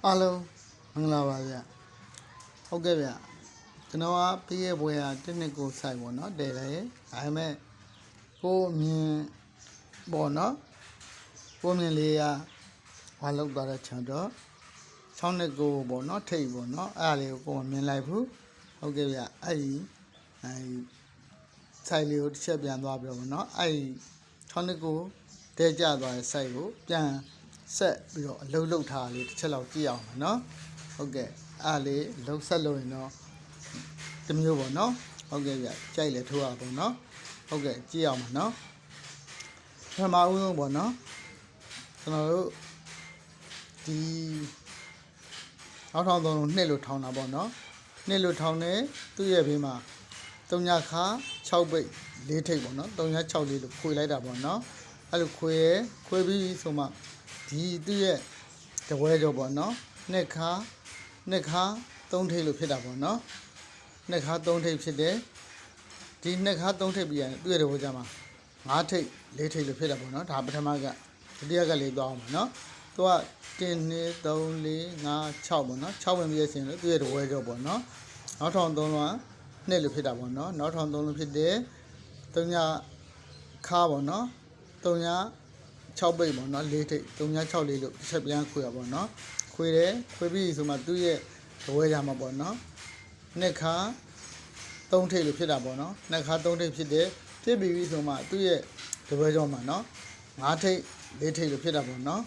အားလုံးမင်္ဂလာပါဗျဟုတ်ကဲ့ဗျကျွန်တော်ကပြည့်ရဲ့ဘွယ်ဟာတစ်နှစ်ကိုစိုက်ပေါ့နော်တယ်လေဒါပေမဲ့ကိုမြင်ပေါ့နော်ကိုမြင်လေးကဘာလောက်သွားတဲ့ချန်တော့6နှစ်ကိုပေါ့နော်ထိတ်ပေါ့နော်အဲ့ဒါလေးကိုမြင်လိုက်ဘူးဟုတ်ကဲ့ဗျအဲ့ဒီစိုက်လေးကိုတစ်ချက်ပြန်သွားပြပေါ့နော်အဲ့ဒီ6နှစ်ကိုတဲကျသွားတဲ့စိုက်ကိုပြန်ဆက်ပြီးတော့အလုံးလုံးထားလေးတစ်ချက်လောက်ကြည့်အောင်ပါနော်ဟုတ်ကဲ့အားလေးလှုပ်ဆက်လို့ရင်တော့တမျိုးပေါ့နော်ဟုတ်ကဲ့ဗျကြိုက်လေထိုးရပေါ့နော်ဟုတ်ကဲ့ကြည့်အောင်ပါနော်ပထမဦးဆုံးပေါ့နော်ကျွန်တော်တို့ဒီနောက်ထောင်သုံးလုံးနှစ်လို့ထောင်တာပေါ့နော်နှစ်လို့ထောင်နေသူ့ရဲ့ဘေးမှာ3ညခါ6ပိတ်4ထိပ်ပေါ့နော်3ည6လေးလို့ခွေလိုက်တာပေါ့နော်အဲ့လိုခွေပြီးဆိုမှဒီသူ့ရဲ့တပွဲကြောပေါ့နော်နှစ်ခါ3ထိပ်လို့ဖြစ်တာပေါ့နော်နှစ်ခါ3ထိပ်ဖြစ်တယ်ဒီနှစ်ခါ3ထိပ်ပြီးရင်သူ့ရဲ့တပွဲကြမှာ5ထိပ်4ထိပ်လို့ဖြစ်တာပေါ့နော်ဒါပထမကဒုတိယကလေးသွားအောင်ပါနော်သူက1 2 3 4 5 6ပေါ့နော်6ဝင်ပြီးရရှင်လို့သူ့ရဲ့တပွဲကြောပေါ့နော်နောက်ထောင်3လုံးနှစ်လို့ဖြစ်တာပေါ့နော်နောက်ထောင်3လုံးဖြစ်တယ်3ညခါပေါ့နော်3ည6ပိတ်ပေါ့နော်4ထိပ်3ည6လေးလို့တစ်ချက်ပြန်ခွေရပေါ့နော်ခွေတယ်ခွေပြီးဆိုမှသူ့ရဲ့တပွဲကြမှာပေါ့နော်နှစ်ခါ3ထိပ်လို့ဖြစ်တာပေါ့နော်နှစ်ခါ3ထိပ်ဖြစ်တယ်ဖြစ်ပြီးဆိုမှသူ့ရဲ့တပွဲကြောမှာနော်5ထိပ်4ထိပ်လို့ဖြစ်တာပေါ့နော်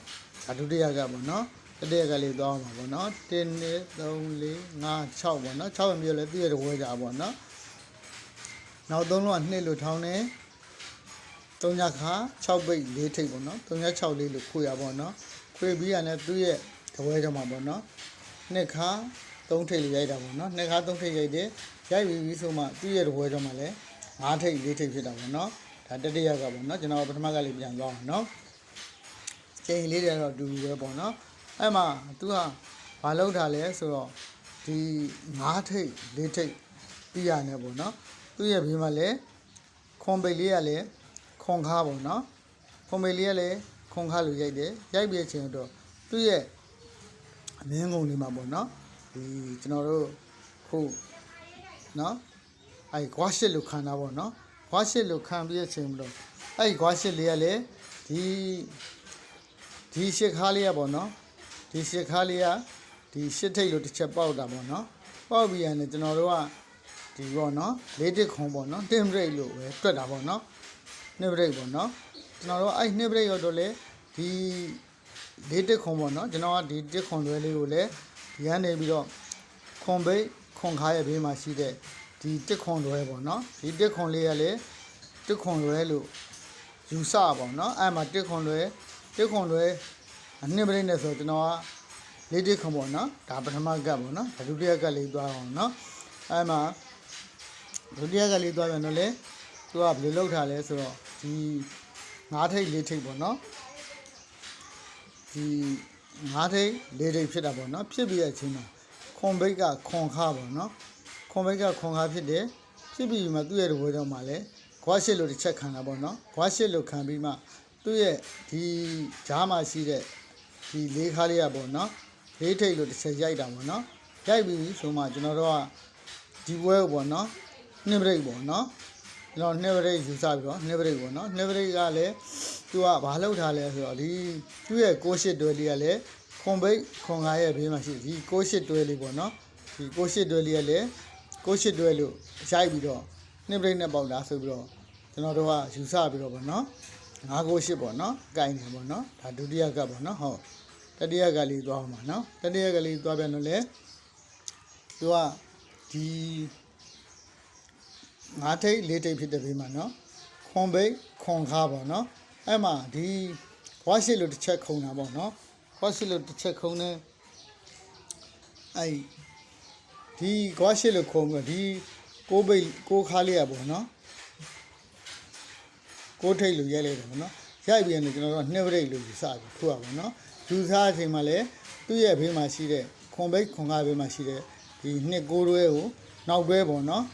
ဒါဒုတိယကပေါ့နော်တတိယကလေးသွားအောင်ပါပေါ့နော်1 2 3 4 5 6ပေါ့နော်6မျိုးလဲသူ့ရဲ့တပွဲကြပေါ့နော်နောက်3လုံးကနှစ်လို့ထောင်းတယ်3ညခါ6ပိတ်4ထိပ်ပေါ့နော်3ည6လေးလို့ခွေရပေါ့နော်ခွေပြီးရတဲ့သူ့ရဲ့တပွဲကြောမှာပေါ့နော်နှစ်ခါ3ထိပ်လေးရိုက်တာပေါ့နော်နှစ်ခါ3ထိပ်ရိုက်တယ်ရိုက်ပြီးဆိုမှသူ့ရဲ့တပွဲကြောမှာလဲ5ထိပ်4ထိပ်ဖြစ်တာပေါ့နော်ဒါတတိယကပေါ့နော်ကျွန်တော်ပထမကလေးပြန်သွားအောင်နော်ချိန်လေးတွေတော့အတူတူပဲပေါ့နော်အဲ့မှာသူကဘာလောက်တာလဲဆိုတော့ဒီ5ထိပ်4ထိပ်ပြီးရတယ်ပေါ့နော်သူ့ရဲ့ဘေးမှာလဲခွန်ပိတ်လေးကလည်းခွန်ခါပေါ့နော်ခွန်ပိတ်လေးကလည်းခွန်ခါလိုရိုက်တယ်ရိုက်ပြီးအချိန်တော့သူ့ရဲ့အမင်းကုံလေးမှာပေါ့နော်ဒီကျွန်တော်တို့ခုနော်အဲ့ကွာရှစ်လို့ခံတာပေါ့နော်ကွာရှစ်လို့ခံပြီးအချိန်မလို့အဲ့ကွာရှစ်လေးကလည်းဒီရှစ်ခါလေးကပေါ့နော်ဒီရှစ်ခါလေးကဒီရှစ်ထိပ်လို့တစ်ချက်ပေါက်တာပေါ့နော်ပေါက်ပြီးရင်ကျွန်တော်တို့ကဒီပေါ့နော်လေးတစ်ခုံပေါ့နော်တင်ဘရိတ်လို့ပဲတွက်တာပေါ့နော်နှစ်ဘရိတ်ပေါ့နော်ကျွန်တော်တို့အဲ့နှစ်ဘရိတ်ရောတော့လေဒီလေးတစ်ခုံပေါ့နော်ကျွန်တော်ကဒီတစ်ခုံလွဲလေးကိုလည်းဒီကနေပြီးတော့ခွန်ပိတ်ခွန်ခါရဲ့ဘေးမှာရှိတဲ့ဒီတစ်ခုံလွဲပေါ့နော်ဒီတစ်ခုံလေးကလည်းတစ်ခုံလွဲလို့ယူဆပေါ့နော်အဲ့မှာတစ်ခုံလွဲနှစ်ဘရိတ်နဲ့ဆိုကျွန်တော်ကလေးတစ်ခုံပေါ့နော်ဒါပထမကပ်ပေါ့နော်ဒုတိယကပ်လေးသွားအောင်နော်အဲ့မှာဒုတိယကလေးသွားပြန်တော့လေသူကဘယ်လိုလုပ်ထားလဲဆိုတော့ဒီ5ထိပ်4ထိပ်ပေါ့နော်ဒီ5ထိပ်4ထိပ်ဖြစ်တာပေါ့နော်ဖြစ်ပြီးတဲ့အချိန်မှာခွန်ဘိတ်ကခွန်ခါပေါ့နော်ခွန်ဘိတ်ကခွန်ခါဖြစ်တယ်ဖြစ်ပြီးမှသူ့ရဲ့တပွဲတော့မှလည်းခွားရှစ်လို့တစ်ချက်ခံတာပေါ့နော်ခွားရှစ်လို့ခံပြီးမှသူ့ရဲ့ဒီဂျားမှာရှိတဲ့ဒီလေးခါလေးရပေါ့နော်လေးထိပ်လို့တစ်ချက်ရိုက်တာပေါ့နော်ရိုက်ပြီးဆိုမှကျွန်တော်တို့ကဒီပွဲပေါ့နော်နှစ်ဘရိတ်ပေါ့နော်ကျွန်တော်နှစ်ဘရိတ်ယူဆပြီးတော့နှစ်ဘရိတ်ပေါ့နော်နှစ်ဘရိတ်ကလည်းသူကဘာလုပ်ထားလဲဆိုတော့ဒီသူ့ရဲ့68တွဲလေးကလည်းခွန်ဘိတ်ခွန်ငါရဲ့ဘေးမှာရှိဒီ68တွဲလေးပေါ့နော်ဒီ68တွဲလေးကလည်း68တွဲလို့ရိုက်ပြီးတော့နှစ်ဘရိတ်နဲ့ပေါက်တာဆိုပြီးတော့ကျွန်တော်တို့ကယူဆပြီးတော့ပေါ့နော်968ပေါ့နော်ကင်တယ်ပေါ့နော်ဒါဒုတိယကပေါ့နော်ဟုတ်တတိယကလေးသွားအောင်ပါနော်တတိယကလေးသွားပြန်လို့လေသူကဒီ5ထိပ်4ထိပ်ဖြစ်တဲ့ဘေးမှာနော်ခွန်ဘိတ်ခွန်ခါပေါ့နော်အဲ့မှာဒီဝါရှစ်လို့တစ်ချက်ခုံတာပေါ့နော်ဝါရှစ်လို့တစ်ချက်ခုံနေအဲ့ဒီဝါရှစ်လို့ခုံပြီးဒီ6ဘိတ်6ခါလေးရပေါ့နော်6ထိပ်လို့ရိုက်လိုက်တယ်ပေါ့နော်ရိုက်ပြီးရင်ကျွန်တော်တို့နှစ်ဘရိတ်လို့ယူဆပြီးထိုးရပါနော်ယူဆအချိန်မှာလည်းသူ့ရဲ့ဘေးမှာရှိတဲ့ခွန်ဘိတ်ခွန်ခါဘေးမှာရှိတဲ့ဒီနှစ်6တွဲကိုနောက်တွဲပေါ့နော်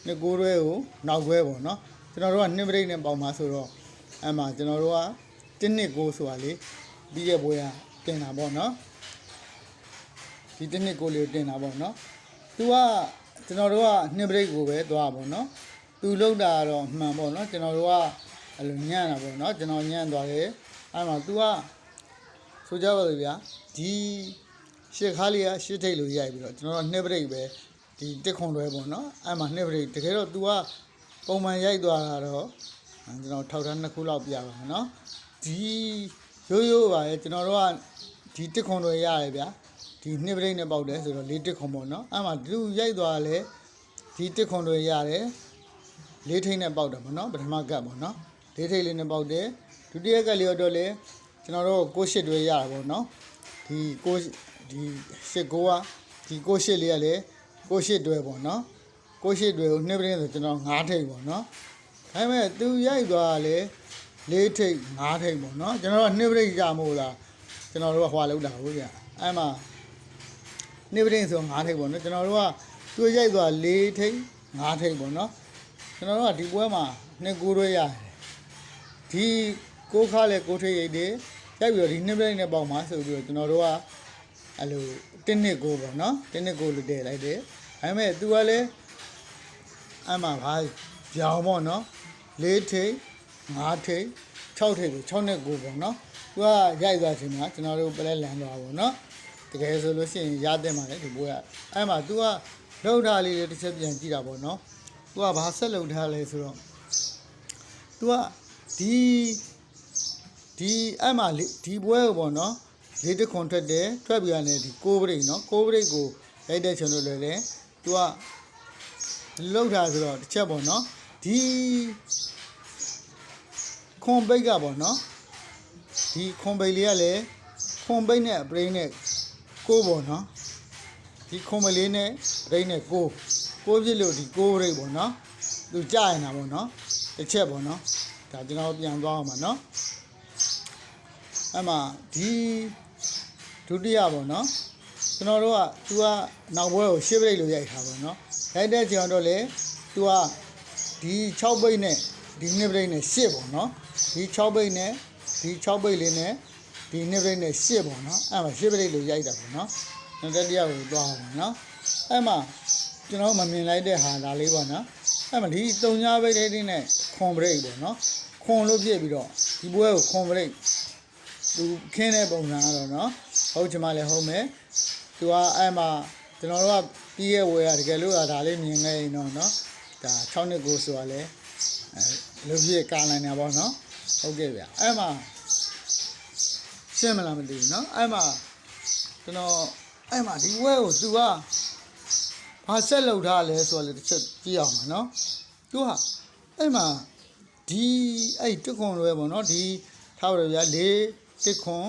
နှစ်6တွဲကိုနောက်တွဲပေါ့နော်ကျွန်တော်တို့ကနှစ်ဘရိတ်နဲ့ပေါင်ပါဆိုတော့အဲ့မှာကျွန်တော်တို့က1 2 9ဆိုတာလေပြီးရဲ့ဘွဲကတင်တာပေါ့နော် ဒီတစ်နှစ်ကိုလေးတင်တာပေါ့နော်သူကကျွန်တော်တို့ကနှစ်ပရိတ်ကိုပဲသွားပါတော့သူလောက်တာတော့မှန်ပေါ့နော်ကျွန်တော်တို့ကအဲ့လိုညံ့တာပေါ့နော်ကျွန်တော်ညံ့သွားတယ်အဲ့မှာသူကဆိုကြပါလို့ဗျာဒီရှစ်ခါလေးကရှစ်ထိတ်လို့ရိုက်ပြီးတော့ကျွန်တော်တို့နှစ်ပရိတ်ပဲဒီတစ်ခွန်တွဲပေါ့နော်အဲ့မှာနှစ်ပရိတ်တကယ်တော့သူကပုံမှန်ရိုက်သွားတာတော့ကျွန်တော်ထောက်ထား2ခုလောက်ပြပါမယ်နော်ဒီရိုးပါရဲ့ကျွန်တော်တို့ကဒီတစ်ခွန်တွဲရတယ်ဗျာဒီနှစ်ပရိတ်နဲ့ပေါက်တယ်ဆိုတော့၄တစ်ခွန်ပေါ့နော်အဲ့မှာဒီရိုက်သွားလဲဒီတစ်ခွန်တွဲရတယ်၄ထိတ်နဲ့ပေါက်တယ်ပေါ့နော်ပထမကတ်ပေါ့နော်၄ထိတ်လေးနဲ့ပေါက်တယ်ဒုတိယကတ်လေးတော့လေကျွန်တော်တို့6 8တွဲရတာပေါ့နော်ဒီ6ဒီ8 9ကဒီ6 8လေးကလေ6 8တွဲပေါ့နော်6 8တွဲကိုနှစ်ပရိတ်ဆိုကျွန်တော်9ထိတ်ပေါ့နော်ဒါပေမဲ့သူရိုက်သွားလဲ4ထိတ်5ထိတ်ပေါ့နော်ကျွန်တော်တို့နှစ်ပရိတ်ကြမို့လားကျွန်တော်တို့ကဟွာလောက်တာဟုတ်ကြအဲ့မှာနှစ်ပရိတ်ဆို5ထိတ်ပေါ့နော်ကျွန်တော်တို့ကသူရိုက်သွား4ထိတ်5ထိတ်ပေါ့နော်ကျွန်တော်တို့ကဒီပွဲမှာနှစ်9တွဲရတယ်ဒီ6ခါလဲ6ထိတ်ရိတ်တယ်ရိုက်ပြီးတော့ဒီနှစ်ပရိတ်နဲ့ပေါက်မှာဆိုပြီးတော့ကျွန်တော်တို့ကအဲ့လို1နှစ်9ပေါ့နော်1နှစ်9လို့တည်လိုက်တယ်ဒါပေမဲ့သူကလည်းအဲ့မှာဘာကြောင်ပေါ့နော်4ထိတ်5ထိတ်6ထိတ်ကို6နဲ့9ပေါ့နော်သူကရိုက်သွားချိန်မှာကျွန်တော်တို့ပလဲလန်သွားပါနော်တကယ်ဆိုလို့ရှိရင်ရတဲ့မှာလေဒီပွဲကအဲ့မှာသူကလှုပ်ထားလေးတွေတစ်ချက်ပြန်ကြည့်တာပေါ့နော်သူကဘာဆက်လှုပ်ထားလဲဆိုတော့သူကဒီအဲ့မှာဒီပွဲကိုပေါ့နော်လေးတစ်ခွန်ထွက်တယ်ထွက်ပြီးရတယ်ဒီ6ပရိတ်နော်6ပရိတ်ကိုရိုက်တဲ့ချိန်လို့လည်းသူကလှုပ်ထားဆိုတော့တစ်ချက်ပေါ့နော်ဒီခွန်ပိတ်ကပေါ့နော်ဒီခွန်ပိတ်လေးကလည်းခွန်ပိတ်နဲ့ပရိတ်နဲ့6ပေါ့နော်ဒီခွန်ပိတ်လေးနဲ့ပရိတ်နဲ့6ပြစ်လို့ဒီ6ပရိတ်ပေါ့နော်သူကြာရင်တာပေါ့နော်တစ်ချက်ပေါ့နော်ဒါကျွန်တော်ပြန်သွားအောင်ပါနော်အဲ့မှာဒီဒုတိယပေါ့နော်ကျွန်တော်တို့ကသူကနောက်ဘွဲကို10ပရိတ်လို့ရိုက်ထားပါနော်ရိုက်တဲ့ချိန်တော့လေသူကဒီ6ပိတ်နဲ့ဒီ2ပရိတ်နဲ့10ပေါ့နော်ဒီ6ပိတ်နဲ့ဒီ6ပိတ်လေးနဲ့ဒီ2ပရိတ်နဲ့10ပေါ့နော်အဲ့မှာ10ပရိတ်လို့ရိုက်တာပေါ့နော်နောက်တစ်တရားကိုသွားအောင်ပါနော်အဲ့မှာကျွန်တော်မမြင်လိုက်တဲ့ဟာဒါလေးပေါ့နော်အဲ့မှာဒီ3ညပိတ်လေးနဲ့ခွန်ပရိတ်ပေါ့နော်ခွန်လို့ပြည့်ပြီးတော့ဒီဘွဲကိုခွန်ပရိတ်သူခင်းတဲ့ပုံစံကတော့နော်ဟုတ်ချင်မှလည်းဟုတ်မယ်သူကအဲ့မှာကျွန်တော်တို့ကပြီးရဲ့ဝယ်ရတကယ်လို့ဒါလေးမြင်ခဲ့ရင်တော့နော်ဒါ6နှစ်ကိုဆိုတာလဲလူပြည့်ကာနိုင်တာပေါ့နော်ဟုတ်ကဲ့ဗျအဲ့မှာရှင်းမလားမသိဘူးနော်အဲ့မှာကျွန်တော်အဲ့မှာဒီဝဲကိုသူကဘာဆက်လုပ်ထားလဲဆိုတော့လေတစ်ချက်ကြည့်အောင်ပါနော်သူကအဲ့မှာဒီအဲ့တစ်ခွန်လွဲပေါ့နော်ဒီထားပါတော့ဗျာ4တစ်ခွန်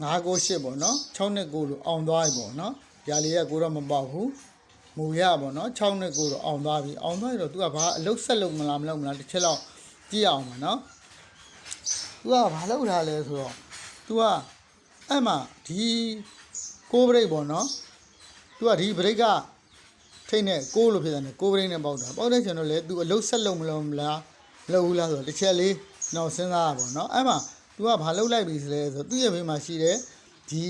5 9 8ပေါ့နော်6နဲ့9လို့အောင်သွားပြီပေါ့နော်ຢာလေးကကိုတော့မပေါက်ဘူးမူရပေါ့နော်6နဲ့9တော့အောင်သွားပြီအောင်သွားပြီတော့သူကဘာအလုတ်ဆက်လုပ်မလားမလုပ်မလားတစ်ချက်လောက်ကြည့်အောင်ပါနော်သူကဘာလုပ်ထားလဲဆိုတော့သူကအဲ့မှာဒီ6ပရိတ်ပေါ့နော်သူကဒီပရိတ်ကထိတ်နဲ့6လို့ဖြစ်တယ်6ပရိတ်နဲ့ပေါက်တာပေါက်တဲ့ချိန်တော့လေသူအလုတ်ဆက်လုပ်မလုပ်မလားမလုပ်ဘူးလားဆိုတော့တစ်ချက်လေးတော့စဉ်းစားရပါတော့အဲ့မှာသူကဘာလုပ်လိုက်ပြီလဲဆိုတော့သူ့ရဲ့ဘေးမှာရှိတဲ့ဒီ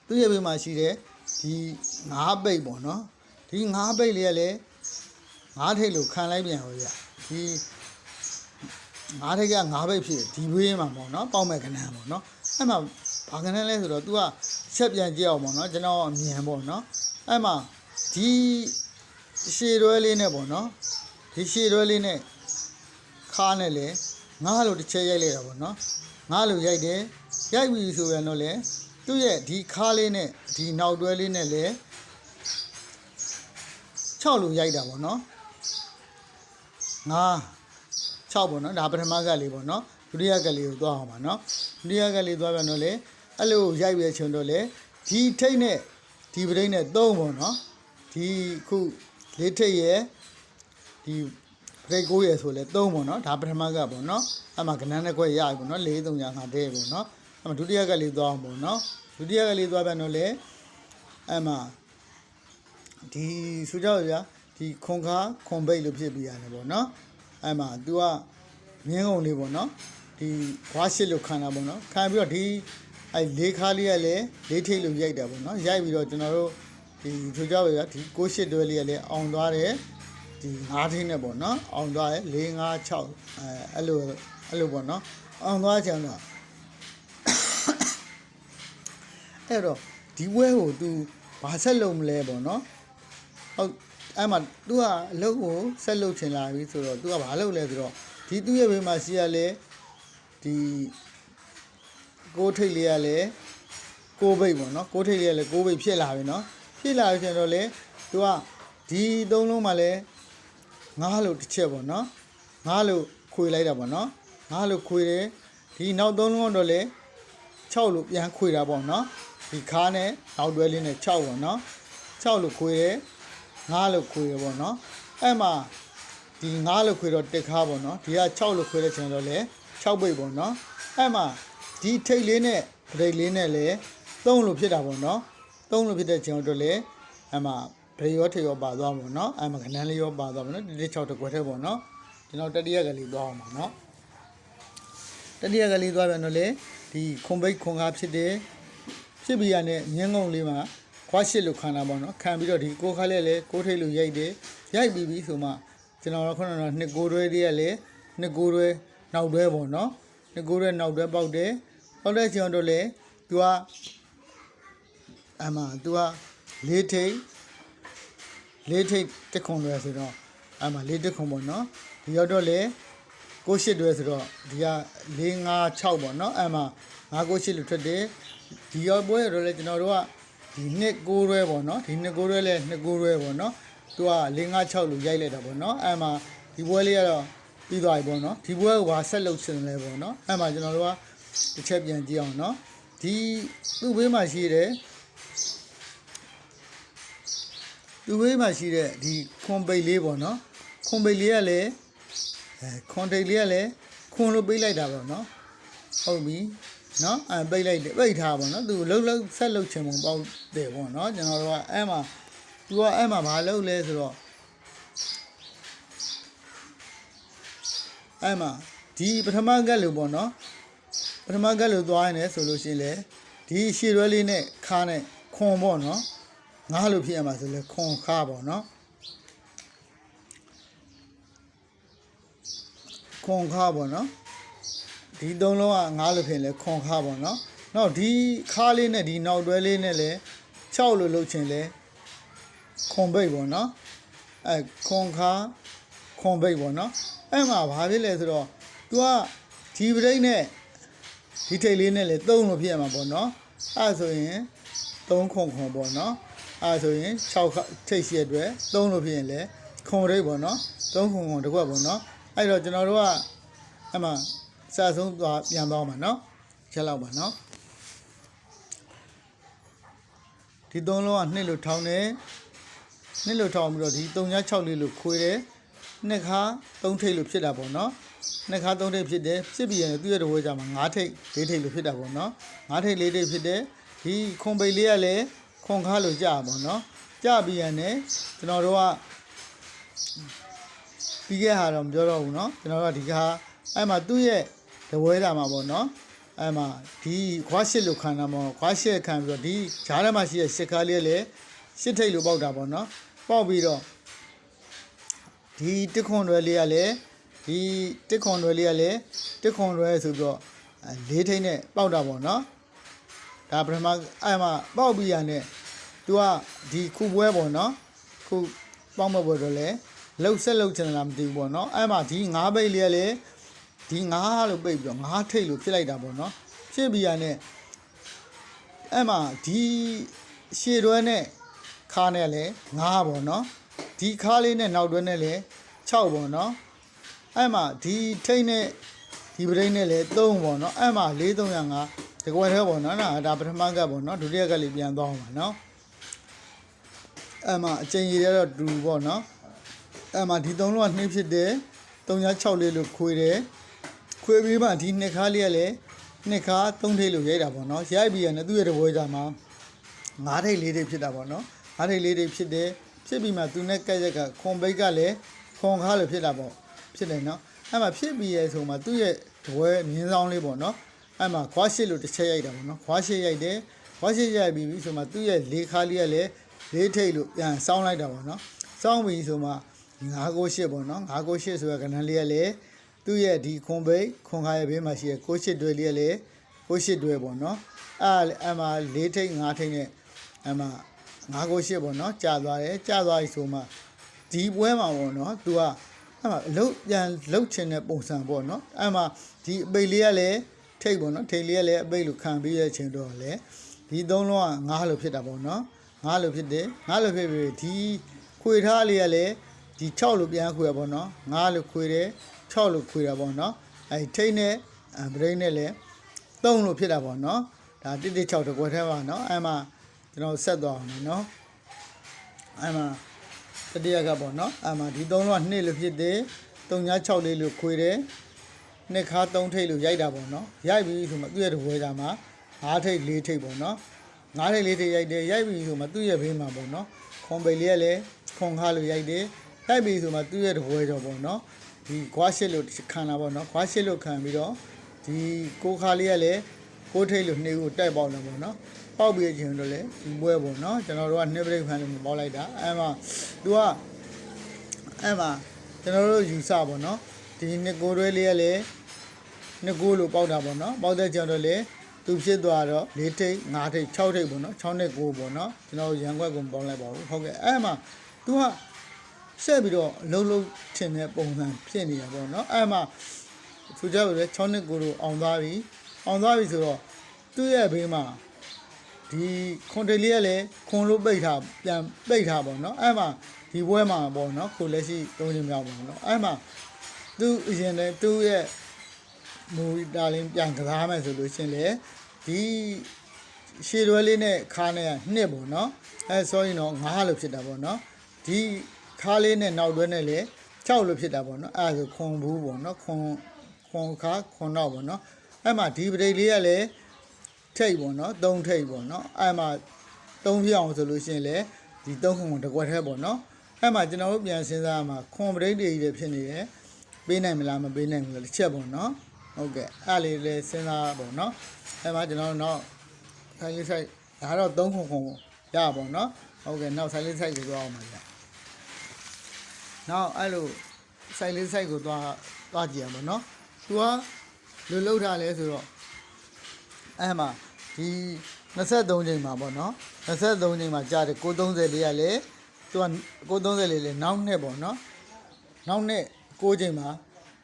သူ့ရဲ့ဘေးမှာရှိတဲ့ဒီ9ပိတ်ပေါ့နော်ဒီ9ပိတ်လေးကလည်း9ထိတ်လို့ခံလိုက်ပြန်ဟောရဒီ9ထိတ်က9ပိတ်ဖြစ်ဒီဘေးမှာပေါ့နော်ပေါက်မဲ့ခဏပေါ့နော်အဲ့မှာဘာခဏလဲဆိုတော့ तू ကချက်ပြန်ကြည့်အောင်ပေါ့နော်ကျွန်တော်အမြင်ပေါ့နော်အဲ့မှာဒီရှည်ရွဲလေးနဲ့ပေါ့နော်ဒီရှည်ရွဲလေးနဲ့ခါနဲ့လေငါးလို့တစ်ချက်ရိုက်လိုက်တာပေါ့နော်ငါးလို့ရိုက်တယ်ရိုက်ပြီဆိုရင်တော့လေသူ့ရဲ့ဒီခါလေးနဲ့ဒီနောက်တွဲလေးနဲ့လေ6လို့ရိုက်တာပေါ့နော်ငါး6ပေါ့နော်ဒါပထမကလေးပေါ့နော်ဒုတိယကလေးကိုသွားအောင်ပါနော်ဒုတိယကလေးသွားပြန်တော့လေအဲ့လိုရိုက်ပြီးချွန်တော့လေဒီထိတ်နဲ့ဒီပရိတ်နဲ့3ပေါ့နော်ဒီခုလေးထိတ်ရဲ့ဒီပရိတ်9ရဲ့ဆိုလေ3ပေါ့နော်ဒါပထမကပေါ့နော်အဲ့မှာကနန်းတစ်ခွက်ရပြီပေါ့နော်4 3ညာ5တဲ့ပေါ့နော်အဲ့မှာဒုတိယကလေးသွားအောင်ပေါ့နော်ဒုတိယကလေးသွားပြန်တော့လေအဲ့မှာဒီဆိုကြရဒီခွန်ခါခွန်ပိတ်လို့ဖြစ်ပြီးရတယ်ပေါ့နော်အဲ့မှာ तू ကမြင်းကုန်လေးပေါ့နော်ဒီဝါရှစ်လို့ခံတာပေါ့နော်ခံပြီးတော့ဒီ လေးခါလေးကလည်းလေးထိတ်လို့ရိုက်တာပေါ့နော်ရိုက်ပြီးတော့ကျွန်တော်တို့ဒီထူကြပါရဒီ68တွဲလေးကလည်းအောင်သွားတယ်ဒီ9ထိတ်နဲ့ပေါ့နော်အောင်သွားတယ်4 5 6အဲ့လိုပေါ့နော်အောင်သွားကြတော့အဲ့တော့ဒီဝဲကို तू ဘာဆက်လုပ်မလဲပေါ့နော်ဟုတ်အဲ့မှာ तू ကအလုပ်ကိုဆက်လုပ်ချင်လာပြီဆိုတော့ तू ကဘာလုပ်လဲဆိုတော့ဒီသူ့ရဲ့ဘေးမှာရှိရလဲဒီကိုထိတ်လေးရလဲကိုဘိတ်ပေါ့နော်ကိုထိတ်လေးရလဲကိုဘိတ်ဖြစ်လာပြီနော်ဖြစ်လာပြီဆိုတော့လေ तू ကဒီသုံးလုံးမှာလဲငားလို့တစ်ချက်ပေါ့နော်ငားလို့ခွေလိုက်တာပေါ့နော်ငားလို့ခွေတယ်ဒီနောက်သုံးလုံးတော့လေ6လို့ပြန်ခွေတာပေါ့နော်ဒီခါနဲ့နောက်တွဲလေးနဲ့6ပေါ့နော်6လို့ခွေတယ်9လို့ခွေရပေါ့နော်အဲ့မှာဒီ9လို့ခွေတော့တက်ခါပေါ့နော်ဒီက6လို့ခွေတဲ့ချိန်တော့လေ6ပိတ်ပေါ့နော်အဲ့မှာဒီထိတ်လေးနဲ့ဗရိတ်လေးနဲ့လေ3လို့ဖြစ်တာပေါ့နော်3လို့ဖြစ်တဲ့ချိန်တော့လေအဲ့မှာဗရိတ်ရောထိတ်ရောပါသွားပေါ့နော်အဲ့မှာခဏလေးရောပါသွားပေါ့နော်ဒီ6တကွက်ထဲပေါ့နော်ကျွန်တော်တတိယကလေးသွားအောင်ပါနော်တတိယကလေးသွားပြန်တော့လေဒီခွန်ပိတ်ခွန်ကားဖြစ်တယ်ဖြစ်ပြီးရတဲ့မြင်းငုံလေးမှာခွားရှစ်လို့ခံတာပေါ့နော်ခံပြီးတော့ဒီကိုခါလေးလည်းကိုထိတ်လို့ရိုက်တယ်ရိုက်ပြီးပြီဆိုမှကျွန်တော်တို့ခုနကနှစ်ကိုတွဲလေးကလည်းနှစ်ကိုတွဲနောက်တွဲပေါ့နော်နှစ်ကိုတွဲနောက်တွဲပေါက်တယ်ပေါက်တဲ့ချိန်တော့လေသူကအမှသူကလေးထိတ်တက်ခွန်တွဲဆိုတော့အမှလေးတက်ခွန်ပေါ့နော်ဒီရောက်တော့လေကိုရှစ်တွဲဆိုတော့ဒီက4 5 6ပေါ့နော်အမှ9 9 8လို့ထွက်တယ်ဒီရောက်ပွဲတော့လေကျွန်တော်တို့ကဒီနှစ်ကိုတွဲပေါ့နော်ဒီနှစ်ကိုတွဲလဲနှစ်ကိုတွဲပေါ့နော်သူက4 5 6လို့ရိုက်လိုက်တာပေါ့နော်အဲ့မှာဒီပွဲလေးကတော့ပြီးသွားပြီပေါ့နော်ဒီပွဲကိုဘာဆက်လုပ်ချင်လဲပေါ့နော်အဲ့မှာကျွန်တော်တို့ကတစ်ချက်ပြန်ကြည့်အောင်နော်ဒီသူ့ဘေးမှာရှိတဲ့ဒီခွန်ပိတ်လေးပေါ့နော်ခွန်ပိတ်လေးကလည်းခွန်တိတ်လေးကလည်းခွန်လို့ပေးလိုက်တာပေါ့နော်ဟုတ်ပြီနော်ပိတ်လိုက်တယ်ပိတ်ထားပါတော့သူလှုပ်ဆက်လှုပ်ချင်ပုံပေါက်တယ်ပေါ့နော်ကျွန်တော်တို့ကအဲ့မှာသူကအဲ့မှာမလှုပ်လဲဆိုတော့အဲ့မှာဒီပထမကက်လို့ပေါ့နော်ပထမကက်လို့သွားရင်လည်းဆိုလို့ရှိရင်လေဒီရှည်ရွယ်လေးနဲ့ခါနဲ့ခွန်ပေါ့နော်ငားလို့ဖြစ်ရမှာဆိုလေခွန်ခါပေါ့နော်ခွန်ခါပေါ့နော်ဒီသုံးလုံးက9လို့ဖြစ်လဲခွန်ခါပေါ့နော်နောက်ဒီခါလေးနဲ့ဒီနောက်တွဲလေးနဲ့လဲ6လို့လုပ်ချင်လဲခွန်ပိတ်ပေါ့နော်ခွန်ခါခွန်ပိတ်ပေါ့နော်အဲ့မှာဘာဖြစ်လဲဆိုတော့ तू ကဒီပရိတ်နဲ့ဒီထိတ်လေးနဲ့လဲ3လို့ဖြစ်ရမှာပေါ့နော်အဲ့ဆိုရင်3ခွန်ပေါ့နော်အဲ့ဆိုရင်6ထိတ်ရှိတဲ့အတွက်3လို့ဖြစ်ရင်လဲခွန်ရိတ်ပေါ့နော်3ခွန်တကွက်ပေါ့နော်အဲ့တော့ကျွန်တော်တို့ကအဲ့မှာစဆုံးသွားပြန်သွားမှာเนาะချက်လောက်ပါเนาะဒီသုံးလုံးကနှစ်လို့ထောင်းတယ်နှစ်လို့ထောင်းပြီးတော့ဒီ3 6လေးလို့ခွေးတယ်နှစ်ခါ3ထိပ်လို့ဖြစ်တာပေါ့เนาะနှစ်ခါ3ထိပ်ဖြစ်တယ်ဖြစ်ပြီးရင်သူ့ရဲ့တဝဲကြမှာ9ထိပ်4ထိပ်လို့ဖြစ်တာပေါ့เนาะ9ထိပ်4ထိပ်ဖြစ်တယ်ဒီခွန်ပိတ်လေးကလည်းခွန်ခါလို့ကြာပါပေါ့เนาะကြာပြီးရင်လည်းကျွန်တော်တို့ကပြီးခဲ့ဟာတော့မပြောတော့ဘူးเนาะကျွန်တော်တို့ကဒီခါအဲ့မှာသူ့ရဲ့တဝဲလာမှာပေါ့နော်အဲ့မှာဒီခွားရှစ်လို့ခံတာပေါ့ခွားရှစ်ခံပြီးတော့ဒီဂျားထဲမှာရှိတဲ့ရှစ်ကားလေးလည်းရှစ်ထိတ်လို့ပေါက်တာပေါ့နော်ပေါက်ပြီးတော့ဒီတစ်ခွန်တွဲလေးကလည်းဒီတစ်ခွန်တွဲလေးကလည်းတစ်ခွန်တွဲဆိုပြီးတော့လေးထိတ်နဲ့ပေါက်တာပေါ့နော်ဒါပထမအဲ့မှာပေါက်ပြီးရတဲ့သူကဒီခုပွဲပေါ့နော်ခုပေါက်မဲ့ပွဲတော့လေလှုပ်ဆက်လှုပ်ချင်လားမသိဘူးပေါ့နော်အဲ့မှာဒီ9ပိတ်လေးကလည်းဒီ9လို့ပိတ်ပြီးတော့9ထိတ်လို့ဖြစ်လိုက်တာပေါ့နော်ဖြစ်ပြီးရတဲ့အဲ့မှာဒီရှည်တွဲနဲ့ခါနဲ့လည်း9ပေါ့နော်ဒီခါလေးနဲ့နောက်တွဲနဲ့လည်း6ပေါ့နော်အဲ့မှာဒီထိတ်နဲ့ဒီပရိတ်နဲ့လည်း3ပေါ့နော်အဲ့မှာ4 3 5ဒီကွယ်ထဲပေါ့နော်ဒါပထမကပေါ့နော်ဒုတိယကလေးပြန်သွားအောင်ပါနော်အဲ့မှာအချိန်ကြီးတော့တူပေါ့နော်အဲ့မှာဒီ3လုံးကနှိမ့်ဖြစ်တယ်3 6လေးလို့ခွေတယ်ခွေပြီးမှဒီနှစ်ခါလေးကလည်းနှစ်ခါ3ထိပ်လို့ရိုက်တာပေါ့နော်ရိုက်ပြီးရနေသူ့ရဲ့တပွဲကြမှာ9ထိပ်4ထိပ်ဖြစ်တာပေါ့နော်9ထိပ်4ထိပ်ဖြစ်တယ်ဖြစ်ပြီးမှသူနဲ့ကက်ရက်ကခွန်ပိတ်ကလည်းခွန်ခါလို့ဖြစ်တာပေါ့ဖြစ်တယ်နော်အဲ့မှာဖြစ်ပြီးရဲဆိုမှသူ့ရဲ့တပွဲမြင်းဆောင်လေးပေါ့နော် အဲ့မှာခွားရှစ်လို့တစ်ချက်ရိုက်တာပေါ့နော်ခွားရှစ်ရိုက်တယ်ခွားရှစ်ရိုက်ပြီးဆိုမှသူ့ရဲ့လေးခါလေးကလည်းလေးထိတ်လို့ပြန်စောင်းလိုက်တာပေါ့နော်စောင်းပြီးဆိုမှ998ပေါ့နော်998ဆိုရကဏ္ဍလေးကလည်းသူ့ရဲ့ဒီခွန်ပိတ်ခွန်ခါရဲ့ဘေးမှာရှိတဲ့68တွဲလေးကလည်း68တွဲပေါ့နော်အဲ့မှာလေးထိတ်5ထိတ်နဲ့အဲ့မှာ998ပေါ့နော်ကြာသွားတယ်ကြာသွားပြီဆိုမှဒီပွဲမှာပေါ့နော်သူကအဲ့မှာလှုပ်ပြန်လှုပ်ချင်တဲ့ပုံစံပေါ့နော်အဲ့မှာဒီအပိတ်လေးကလည်းထိတ်ပေါ့နော်ထိတ်လေးကလည်းအပိတ်လို့ခံပြီးတဲ့အချိန်တော့လေဒီသုံးလုံးက9လို့ဖြစ်တာပေါ့နော်9လို့ဖြစ်တယ်9လို့ဖြစ်ပြီးဒီခွေထားလေးကလည်းဒီ6လို့ပြန်ခွေရပေါ့နော်9လို့ခွေတယ်6လို့ခွေတာပေါ့နော်အဲထိတ်နဲ့ဗရိတ်နဲ့လည်း3လို့ဖြစ်တာပေါ့နော်ဒါ116တကွက်ထဲပါနော်အဲ့မှာကျွန်တော်ဆက်သွားအောင်နော်အဲ့မှာတတိယကပေါ့နော်အဲ့မှာဒီ3လုံးက2လို့ဖြစ်တယ်396လေးလို့ခွေတယ်နှစ်ခါ3ထိပ်လို့ရိုက်တာပေါ့နော်ရိုက်ပြီးဆိုမှသူ့ရဲ့တပွဲကြမှာ5ထိပ်4ထိပ်ပေါ့နော်5ထိပ်4ထိပ်ရိုက်တယ်ရိုက်ပြီးဆိုမှသူ့ရဲ့ဘေးမှာပေါ့နော်ခွန်ပိတ်လေးကလည်းခွန်ခါလို့ရိုက်တယ်ရိုက်ပြီးဆိုမှသူ့ရဲ့တပွဲကြောပေါ့နော်ဒီခွားရှစ်လို့ခံတာပေါ့နော်ခွားရှစ်လို့ခံပြီးတော့ဒီကိုခါလေးကလည်း6ထိပ်လို့2ကိုတိုက်ပေါက်တယ်ပေါ့နော်ပေါက်ပြီးခြင်းတော့လေဒီပွဲပေါ့နော်ကျွန်တော်တို့ကနှစ်ပရိတ်ဖန်လို့ပေါက်လိုက်တာအဲ့မှာသူကအဲ့မှာကျွန်တော်တို့ယူဆပေါ့နော်ဒီနှစ်ကိုတွဲလေးကလည်းနှစ်ကိုလို့ပေါက်တာပေါ့နော်ပေါက်တဲ့ကြောင့်တော့လေသူဖြစ်သွားတော့4ထိပ်5ထိပ်6ထိပ်ပေါ့နော်6နဲ့9ပေါ့နော်ကျွန်တော်ရန်ခွက်ကပေါက်လိုက်ပါဘူးဟုတ်ကဲ့အဲ့မှာသူကဆက်ပြီးတော့လှုပ်ချင်တဲ့ပုံစံဖြစ်နေရပေါ့နော်အဲ့မှာသူကြောက်လည်း6နဲ့9လို့အောင်သွားပြီဆိုတော့သူ့ရဲ့ဘေးမှာဒီခွန်တေလေးကလည်းခွန်လို့ပိတ်ထားပြန်ပိတ်ထားပေါ့နော်အဲ့မှာဒီပွဲမှာပေါ့နော်ခုလက်ရှိ3ချိန်မြောက်ပေါ့နော်အဲ့မှာသူအရင်လည်းသူ့ရဲ့မူတာလင်းပြန်ကစားမယ်ဆိုလို့ရှင်လေဒီရှေ့တွဲလေးနဲ့ခါနဲ့2ပေါ့နော်အဲဆိုရင်တော့9လို့ဖြစ်တာပေါ့နော်ဒီခါလေးနဲ့နောက်တွဲနဲ့လေ6လို့ဖြစ်တာပေါ့နော်အဲဆိုခွန်ဘူးပေါ့နော်ခွန်ခါခွန်တော့ပေါ့နော်အဲ့မှာဒီပရိတ်လေးကလည်းထိတ်ပေါ့နော်3ထိတ်ပေါ့နော်အဲ့မှာ3ပြအောင်ဆိုလို့ရှိရင်လေဒီ3ခွန်တကွက်ထဲပေါ့နော်အဲ့မှာကျွန်တော်တို့ပြန်စဉ်းစားမှာခွန်ပရိတ်တွေကြီးဖြစ်နေတယ်ပေးနိုင်မလားမပေးနိုင်ဘူးလားတစ်ချက်ပေါ့နော်ဟုတ်ကဲ့အဲ့လေးလေးစဉ်းစားပေါ့နော်အဲ့မှာကျွန်တော်တို့နောက်ဆိုင်လေးဆိုင်ဒါတော့3ခွန်ရပါပေါ့နော်ဟုတ်ကဲ့နောက်ဆိုင်လေးဆိုင်ကိုသွားအောင်ပါဗျာနောက်အဲ့လိုဆိုင်လေးဆိုင်ကိုသွားကြည့်အောင်ပေါ့နော်သူကလူလှုပ်ထားလဲဆိုတော့အဲ့မှာဒီ23ချိန်မှာပေါ့နော်23ချိန်မှာကြားတယ်930လေးကလေသူက930လေးလေနောက်နှစ်ပေါ့နော်နောက်နှစ်6ချိန်မှာ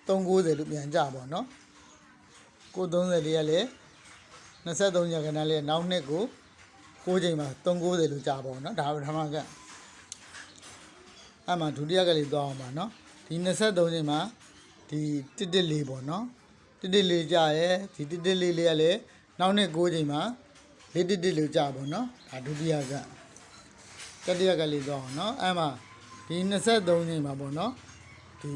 390လို့ပြန်ကြပေါ့နော်930လေးကလေ23ညခဏလေးနောက်နှစ်ကို6ချိန်မှာ390လို့ကြာပေါ့နော်ဒါပထမကအဲ့မှာဒုတိယကလေးသွားအောင်ပါနော်ဒီ23ချိန်မှာဒီ114ပေါ့နော်114ကြာရဲဒီ114လေးကလည်းနောက်နှစ်6ချိန်မှာ411လို့ကြာပေါ့နော်ဒါဒုတိယကတတိယကလေးသွားအောင်နော်အဲ့မှာဒီ23ချိန်မှာပေါ့နော်ဒီ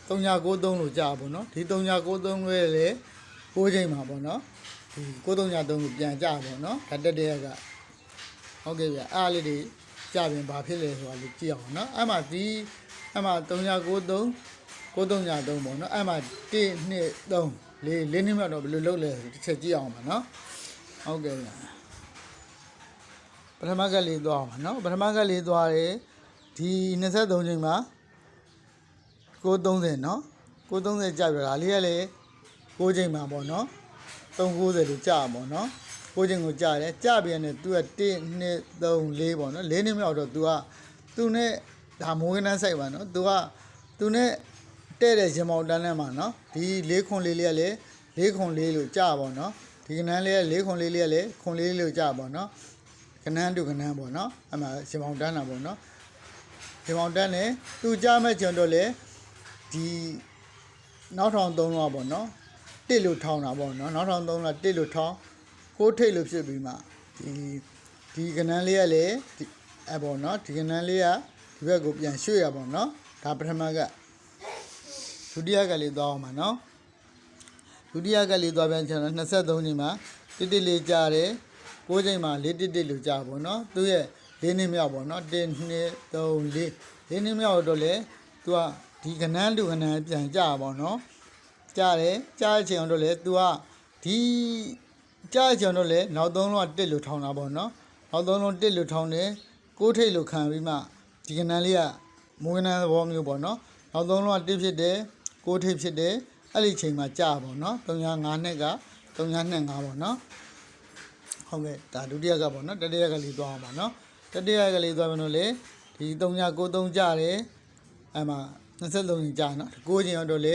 393လို့ကြာပေါ့နော်ဒီ393ရဲ့လေ6ချိန်မှာပေါ့နော်ဒီ93လို့ပြန်ကြာပေါ့နော်ဒါတတိယကဟုတ်ကဲ့ဗျအားလေးတွေကြာပြင်ဘာဖြစ်လဲဆိုတာလေးကြည့်အောင်နော်အဲ့မှာအဲ့မှာ393 933ပေါ့နော်အဲ့မှာ1 2 3 4နှစ်မြောက်တော့ဘယ်လိုလုပ်လဲတစ်ချက်ကြည့်အောင်ပါနော်ဟုတ်ကဲ့ဗျပထမကလေးသွားအောင်ပါနော်ပထမကလေးသွားတယ်ဒီ23ချိန်မှာ930နော်930ကြာပြတာလေးကလည်း6ချိန်မှာပေါ့နော်390လို့ကြာပါပေါ့နော်6ချိန်ကိုကြာတယ်ကြာပြန်တယ်သူက1 2 3 4ပေါ့နော်4နှစ်မြောက်တော့သူနဲ့ဒါမိုးကနန်းဆိုင်ပါနော်သူနဲ့တဲ့တဲ့ရင်မောင်တန်းထဲမှာနော်ဒီ4ခွန်လေးကလည်း4ခွန်လေးလို့ကြာပါနော်ဒီကနန်းလေးက4ခွန်လေးကလည်းခွန်လေးလို့ကြာပါနော်ကနန်းတူကနန်းပေါ့နော်အဲ့မှာရင်မောင်တန်းတာပေါ့နော်ရင်မောင်တန်းနဲ့သူကြာမဲ့ကျွန်တော်လေဒီနောက်ထောင်3လောက်ပေါ့နော်1လို့ထောင်တာပေါ့နော်နောက်ထောင်3လောက်1လို့ထောင်6ထိတ်လို့ဖြစ်ပြီးမှဒီကနန်းလေးကလည်းအဲ့ပေါ့နော်ဒီကနန်းလေးကဒီဘက်ကိုပြန်ရွှေ့ရပါတော့နော်ဒါပထမကဒုတိယကလေးသွားအောင်ပါနော်ဒုတိယကလေးသွားပြန်ချင်တော့23ချိန်မှာ1လေးကြာတယ်6ချိန်မှာ411လို့ကြာပါတော့သူရဲ့4နှစ်မြောက်ပေါ့နော်1 2 3 4 4နှစ်မြောက်တော့လေသူကဒီကနန်းတူကနန်းပြန်ကြာပါတော့နော်ကြာတယ်ကြာတဲ့အချိန်တော့လေသူက ဒီကြားကျွန်တော်လည်းနောက်သုံးလုံးကတစ်လို့ထောင်းတာပေါ့နော်နောက်သုံးလုံးတစ်လို့ထောင်းတယ်ကိုးထိတ်လို့ခံပြီးမှဒီကနန်းလေးကမွေးကနန်းသဘောမျိုးပေါ့နော်နောက်သုံးလုံးကတစ်ဖြစ်တယ်ကိုးထိတ်ဖြစ်တယ်အဲ့ဒီချိန်မှာကြာပေါ့နော်305နှစ်က325ပေါ့နော်ဟုတ်ကဲ့ဒါဒုတိယကပေါ့နော်တတိယကလေးသွားအောင်ပါနော်တတိယကလေးသွားမလို့လေဒီ3993ကြာတယ်အဲ့မှာ23ကြာနော်9ချိန်တော့လေ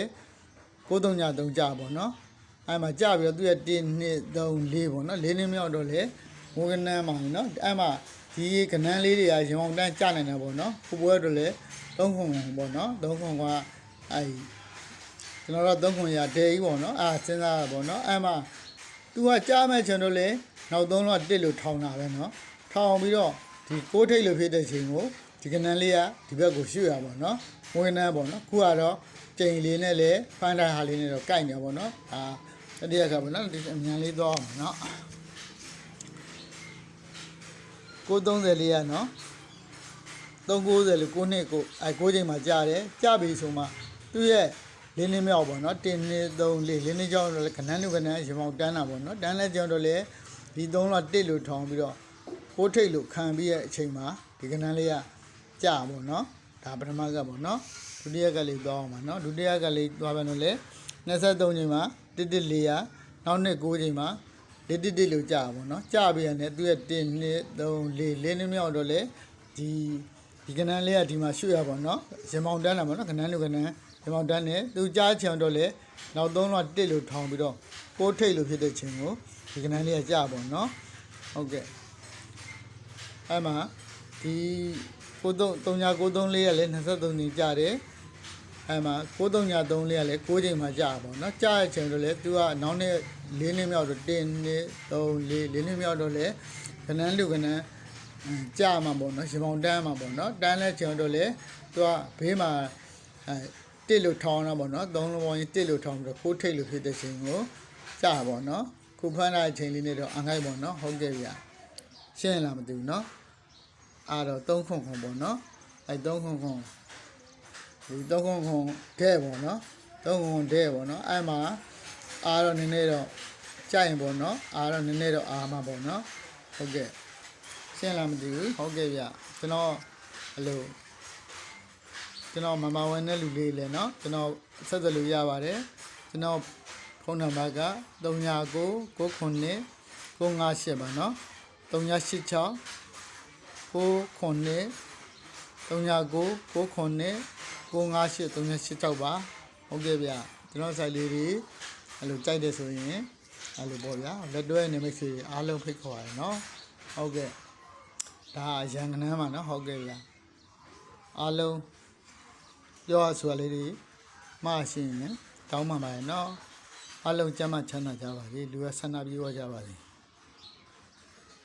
93ကြာပေါ့နော်အဲ့မှာကြာပြီးတော့သူရဲ့1 2 3 4ပေါ့နော်4နှစ်မြောက်တော့လေမိုးကနန်းမှာနော်အဲ့မှာဒီကနန်းလေးတွေကရင်အောင်တန်းကြာနေတာပေါ့နော်ဖိုးပွဲတော့လေ3ခုပေါ့နော်3ခုကအဲ့ကျွန်တော်တို့3ခုရဒဲကြီးပေါ့နော်အာစဉ်းစားရပေါ့နော်အဲ့မှာသူကကြားမဲ့ချင်တော့လေနောက်3လုံးတစ်လို့ထောင်းတာပဲနော်ထောင်းပြီးတော့ဒီကိုးထိတ်လို့ဖြစ်တဲ့ချိန်ကိုဒီကနန်းလေးကဒီဘက်ကိုရွှေ့ရပါတော့နော်ဝင်းနှမ်းပေါ့နော်ခုကတော့ကျိန်လေးနဲ့လေဖန်တာဟာလေးနဲ့တော့ကိုက်နေပါတော့အာတတိယကပေါ့နော်ဒီအမြန်လေးသွားအောင်နော်930လေးရနော်390လို့9နှစ်ကို9ချိန်မှာကြာတယ်ကြာပြီဆိုမှသူ့ရဲ့လင်းမြောက်ပေါ့နော်1 2 3 4လင်းကြောင်းတော့လေခဏန်းလူခဏန်းရေမောင်တန်းတာပေါ့နော်တန်းလဲကြောင်းတော့လေဒီ3လောက်တစ်လို့ထောင်းပြီးတော့ကိုးထိတ်လို့ခံပြီးရဲ့အချိန်မှာဒီကနန်းလေးကကြာပေါ့နော်ဒါပထမကပေါ့နော်ဒုတိယကလေးသွားအောင်ပါနော်ဒုတိယကလေးသွားပြန်လို့လေ23ချိန်မှာ11400နောက်နှစ်9ချိန်မှာ111လို့ကြာပေါ့နော်ကြာပြီးရတယ်သူရဲ့1 2 3 4နှစ်မြောက်တော့လေဒီကနန်းလေးကဒီမှာရွှေ့ရပါတော့ရေမောင်တန်းလာပါတော့ကနန်းလူကနန်းရေမောင်တန်းနဲ့သူကြားချင်တော့လေနောက်3လောက်တစ်လို့ထောင်းပြီးတော့ကိုးထိတ်လို့ဖြစ်တဲ့ချိန်ကိုဒီကနန်းလေးကကြာပါတော့ဟုတ်ကဲ့အဲ့မှာဒီ3993လေးကလည်း23နေကြာတယ်အဲ့မှာ9303လေးကလည်း9ချိန်မှာကြာပါတော့ကြာတဲ့ချိန်တော့လေသူကနောက်နဲ့4နှစ်မြောက်တော့1 2 3 4နှစ်မြောက်တော့လေကနန်းလူကနန်းကြာမှာပေါ့နော်ရေမောင်တန်းမှာပေါ့နော်တန်းလဲချိန်တော့လေသူကဘေးမှာတစ်လို့ထောင်းတာပေါ့နော်3လုံးပေါင်းရင်တစ်လို့ထောင်းပြီးတော့ကိုးထိတ်လို့ဖြစ်တဲ့ချိန်ကိုကြာပေါ့နော်ခုဖမ်းတဲ့အချိန်လေးနဲ့တော့အငိုက်ပေါ့နော်ဟုတ်ကဲ့ဗျာရှင်းလားမသိဘူးနော်အဲ့တော့3ခုပေါ့နော်အဲ့3ခုဒီ3ခုတဲ့ပေါ့နော်3ခုတဲ့ပေါ့နော်အဲ့မှာအားတော့နည်းနည်းတော့ကြာရင်ပေါ့နော်အားတော့နည်းနည်းတော့အားမှာပေါ့နော်ဟုတ်ကဲ့ရှင်းလားမသိဘူးဟုတ်ကဲ့ဗျကျွန်တော်အဲ့လိုကျွန်တော်မမဝဲတဲ့လူလေးလည်းเนาะကျွန်တော်ဆက်သွယ်လို့ရပါတယ်ကျွန်တော်ဖုန်းနံပါတ်က39 69 958ပါเนาะ3986 69 39 69 958 386ပါဟုတ်ကဲ့ဗျကျွန်တော်ဆိုင်လေးတွေအဲ့လိုကြိုက်တယ်ဆိုရင်အဲ့လိုပေါ့ဗျာလက်တွဲနေမိတ်ဆွေအားလုံးဖိတ်ခေါ်ရတယ်เนาะဟုတ်ကဲ့ဒါရန်ကနန်းမှာเนาะဟုတ်ကဲ့ဗျအားလုံးပြောရဆိုလေးတွေမရှိရင်တောင်းပန်ပါရနော်အလုံးကျမ်းမှချမ်းသာကြပါစေလူကဆန္ဒပြေဝကြပါစေ